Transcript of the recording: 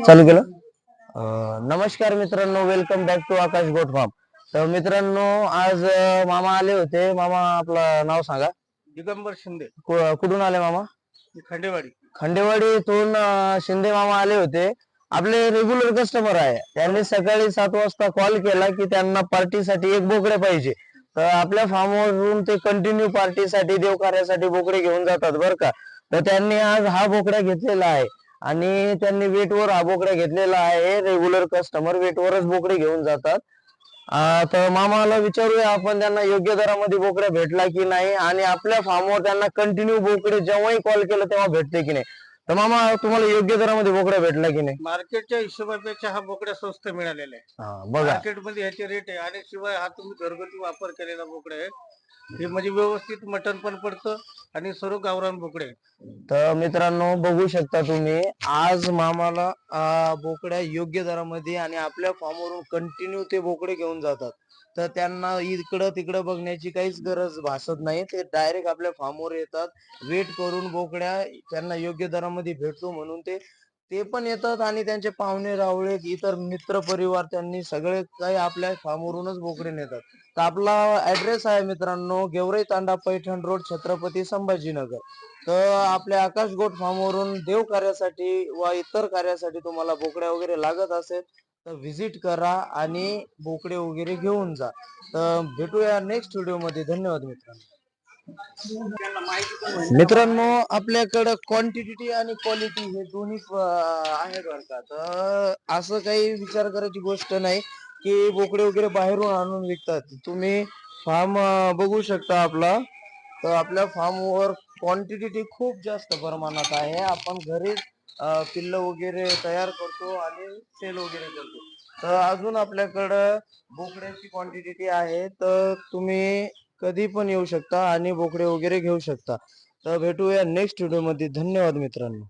चालू केलं. नमस्कार मित्रांनो, welcome back to Akash goat farm. तर मित्रांनो, आज मामा आले होते. मामा, आपलं नाव सांगा. दिगंबर शिंदे, कुठून आले मामा? खंडेवाडी. खंडेवाडीतून शिंदे मामा आले होते. आपले रेग्युलर कस्टमर आहे. त्यांनी सकाळी 7 वाजता कॉल केला की त्यांना पार्टीसाठी एक बोकडे पाहिजे. तर आपल्या फार्मवरून ते कंटिन्यू पार्टीसाठी, देवकार्यासाठी बोकडे घेऊन जातात बरं का. तर त्यांनी आज हा बोकडा घेतलेला आहे आणि त्यांनी वेटवर हा बोकडा घेतलेला आहे. रेग्युलर कस्टमर वेटवरच बोकडे घेऊन जातात. तर मामाला विचारूया आपण, त्यांना योग्य दरामध्ये बोकड्या भेटला की नाही आणि आपल्या फार्मवर त्यांना कंटिन्यू बोकडे जेव्हाही कॉल केला तेव्हा भेटते की नाही. तर मामा, तुम्हाला योग्य दरामध्ये बोकड्या भेटला की नाही? मार्केटच्या हिशोबापेक्षा हा बोकड्या स्वस्त मिळालेला आहे. बघा, मार्केटमध्ये ह्याचे रेट आहे आणि शिवाय हा तुम्ही घरगुती वापर केलेला बोकडा आहे. हे म्हणजे व्यवस्थित मटण पण पडतं आणि सर्व गावरान बोकडे आहेत. तर मित्रांनो, बघू शकता तुम्ही, आज मामाला बोकड्या योग्य दरामध्ये आणि आपल्या फार्मवरून कंटिन्यू ते बोकडे घेऊन जातात. तर त्यांना इकडं तिकडं बघण्याची काहीच गरज भासत नाही. ते डायरेक्ट आपल्या फार्मवर येतात. वेट करून बोकड्या त्यांना योग्य दरामध्ये भेटतो म्हणून ते ते पण येतात आणि त्यांचे पाहुणे रावळे, इतर मित्र परिवार, त्यांनी सगळे काही आपल्या फार्मवरूनच बोकडे नेतात. तर आपला ऍड्रेस आहे मित्रांनो, गेवराई तांडा, पैठण रोड, छत्रपती संभाजीनगर. तर आपल्या आकाश गोट फार्मवरून देव कार्यासाठी व इतर कार्यासाठी तुम्हाला बोकड्या वगैरे लागत असेल तर व्हिजिट करा आणि बोकडे वगैरे घेऊन जा. तर भेटूया नेक्स्ट व्हिडिओ मध्ये. धन्यवाद मित्रांनो. मित्रांनो, आपल्याकडे क्वांटिटी आणि क्वालिटी हे दोन्ही आहे बरं का. तर असं काही विचार करायची गोष्ट नाही की बोकडे वगैरे बाहेरून आणून विकतात. तुम्ही फार्म बघू शकता आपला. तर आपल्या फार्मवर क्वांटिटी खूप जास्त प्रमाणात आहे. आपण घरीच पिल्ल वगैरे तयार करतो आणि सेल वगैरे करतो. तर अजून आपल्याकडं बोकड्याची क्वांटिटी आहे. तर तुम्ही कधी पण येऊ शकता आणि बोकडे वगैरे घेऊ शकता. तर भेटूया नेक्स्ट व्हिडिओ मध्ये. धन्यवाद मित्रांनो.